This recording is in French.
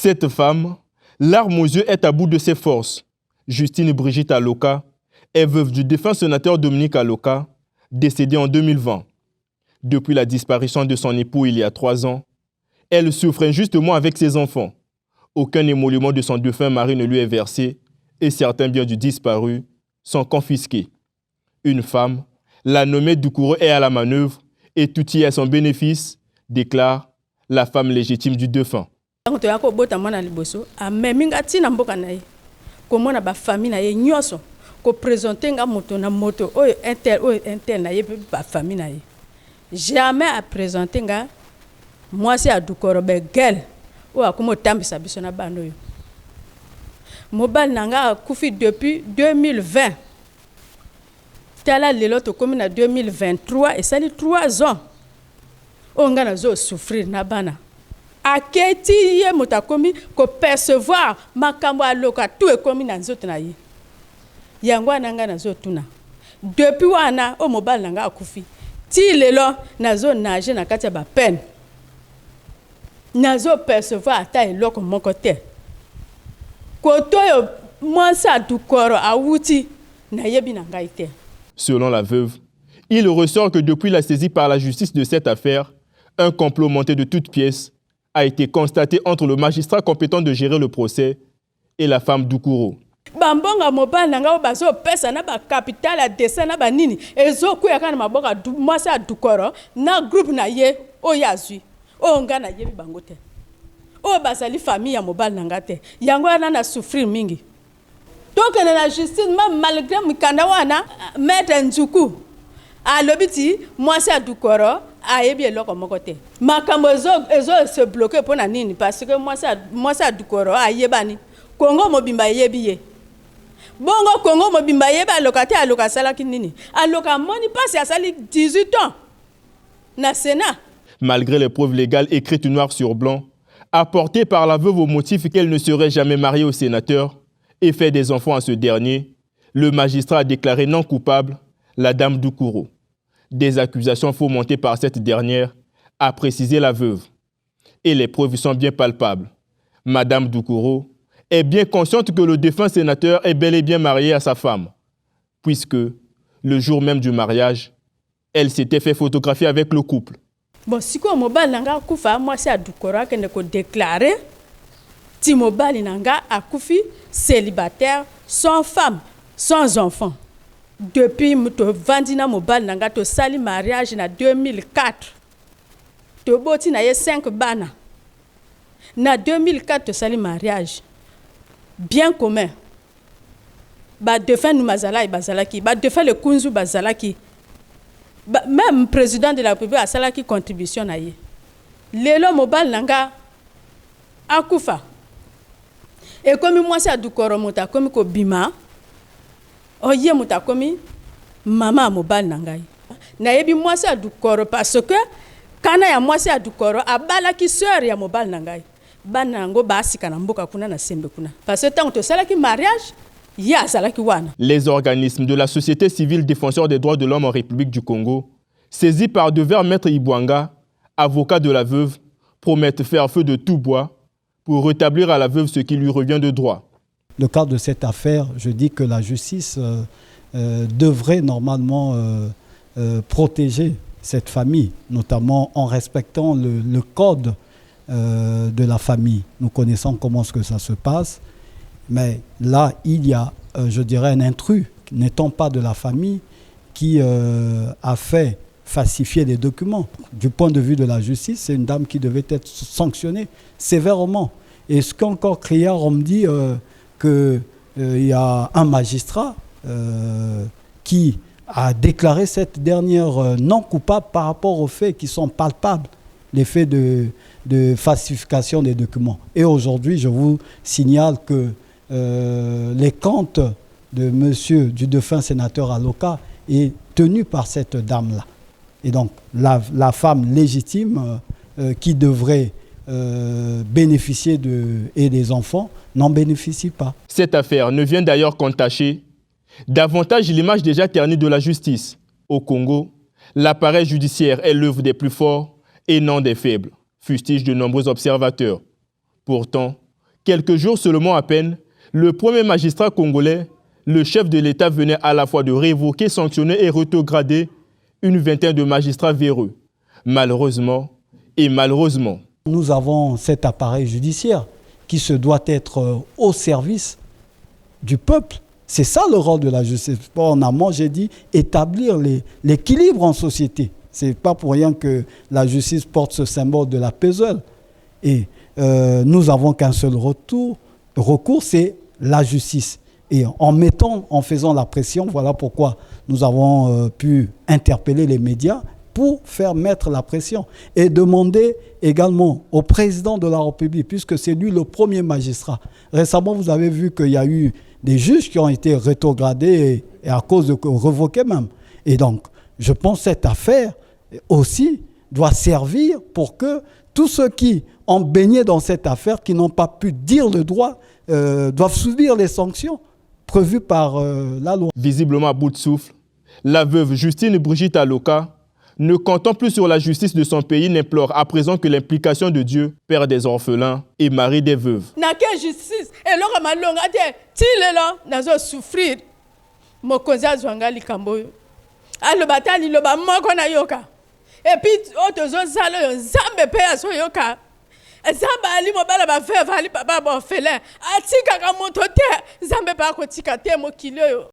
Cette femme, l'arme aux yeux, est à bout de ses forces. Justine Brigitte Aloka est veuve du défunt sénateur Dominique Aloka, décédé en 2020. Depuis la disparition de son époux il y a 3 ans, elle souffre injustement avec ses enfants. Aucun émolument de son défunt mari ne lui est versé et certains biens du disparu sont confisqués. Une femme, la nommée Doukourou, est à la manœuvre et tout y est à son bénéfice, déclare la femme légitime du défunt. Jamais à présenter moi c'est à Doukourou gueule ou à comme tambisa biso na banoyo. Mobile nanga kufi depuis 2020. Tala lelo to comme na 2023 et ça les 3 ans. On nga nazo souffrir na bana. Aketi ye mutakomi ko percevoir makambo aloka tout est comme na nzoto na ye. Yangwa nanga nazo tuna. Depuis wana o mobile nanga akufi. Ti lelo nazo nage na kati ba peine. Nazo percevoir ata eloko moko te. Kotoyo mwansa Doukourou awuti na yebi na ngai te. Selon la veuve, il ressort que depuis la saisie par la justice de cette affaire, un complot monté de toutes pièces a été constaté entre le magistrat compétent de gérer le procès et la femme Doukourou. Bambonga mobile nanga bazo pesa na ba capital a dessin na ba nini ezo kuyaka na maboka mwasa Doukourou na groupe na ye oyazui o nga na yebi bango te o basali famille ya mobile nanga te yango na souffrir mingi. Donc la justice malgré mikanda wana maître Nzuku a lobiti mwasa Doukourou a yebi eloko moko te makambo ezo se bloquer pour na nini parce que mwasa Doukourou a yebani Congo mobimba yebi ye. Bongo Congo mobimba yeba alokate aloka salaki nini aloka moni passe à sali 18 ans na Sénat. Malgré les preuves légales écrites noir sur blanc apportées par la veuve au motif qu'elle ne serait jamais mariée au sénateur et fait des enfants à ce dernier, le magistrat a déclaré non coupable la dame Doukourou. Des accusations fomentées par cette dernière, a précisé la veuve. Et les preuves sont bien palpables. Madame Doukourou est bien consciente que le défunt sénateur est bel et bien marié à sa femme, puisque, le jour même du mariage, elle s'était fait photographier avec le couple. Bon, si quoi mobile nanga kufa, moi c'est à Doukourou que ne déclarer, ti mobile nanga a kufi célibataire, sans femme, sans enfant. Depuis to vandina mobile nanga to sali mariage na 2004. To boti na ye 5 bana. Na 2004 to sali mariage. Bien commun. Ba défunt nous mazala et bazalaki, ba défunt le kunzu bazalaki. Même président de la République a salaki contribution na ye. Lelo mobile nanga akufa. Et comme moi c'est à Doukourou mota comme ko bima. Oye mota comme mama mobile nangai. Na yebi moi c'est à Doukourou parce que kana ya moi c'est à Doukourou abalaki sœur ya mobile nangai. Banango basika na mboka kuna na sembe kuna. Parce que tant que salaki mariage, ya salaki wana. Les organismes de la société civile défenseurs des droits de l'homme en République du Congo, saisis par devers Maître Ibwanga, avocat de la veuve, promettent faire feu de tout bois pour rétablir à la veuve ce qui lui revient de droit. Dans le cadre de cette affaire, je dis que la justice devrait normalement protéger cette famille, notamment en respectant le code de la famille. Nous connaissons comment ce que ça se passe, mais là, il y a, je dirais, un intrus n'étant pas de la famille qui a fait falsifier des documents. Du point de vue de la justice, c'est une dame qui devait être sanctionnée sévèrement. Et ce qu'encore Criard, on me dit qu'il y a un magistrat qui a déclaré cette dernière non coupable par rapport aux faits qui sont palpables, les faits de falsification des documents. Et aujourd'hui, je vous signale que les comptes de monsieur du défunt sénateur Aloka est tenu par cette dame-là. Et donc, la femme légitime qui devrait bénéficier et des enfants n'en bénéficie pas. Cette affaire ne vient d'ailleurs qu'entacher davantage l'image déjà ternie de la justice. Au Congo, l'appareil judiciaire est l'œuvre des plus forts et non des faibles, fustigent de nombreux observateurs. Pourtant, Quelques jours seulement à peine, le premier magistrat congolais, le chef de l'État, venait à la fois de révoquer, sanctionner et rétrograder une vingtaine de magistrats véreux. Malheureusement et malheureusement. Nous avons cet appareil judiciaire qui se doit être au service du peuple. C'est ça le rôle de la justice. En amont, j'ai dit établir l'équilibre en société. Ce n'est pas pour rien que la justice porte ce symbole de la pesole. Et nous n'avons qu'un seul recours, c'est la justice. Et en faisant la pression, voilà pourquoi nous avons pu interpeller les médias pour faire mettre la pression et demander également au président de la République, puisque c'est lui le premier magistrat. Récemment, vous avez vu qu'il y a eu des juges qui ont été rétrogradés et à cause de revoqués même. Et donc, je pense que cette affaire aussi doit servir pour que tous ceux qui ont baigné dans cette affaire, qui n'ont pas pu dire le droit, doivent subir les sanctions prévues par la loi. Visiblement à bout de souffle, la veuve Justine Brigitte Aloka, ne comptant plus sur la justice de son pays, n'implore à présent que l'implication de Dieu, père des orphelins et mari des veuves. Na quelle justice? Et l'homme a longa de tilelo nazo souffrir. Mokonza zwanga likambo. Le batali lo ba moko na yoka. Et puis otozo sala yo zambe pe aso yoka. Zamba ali mobala ba veuve ali papa ba orphelin. Atika ka moto te zambe pa ko tika te mo kilio yo.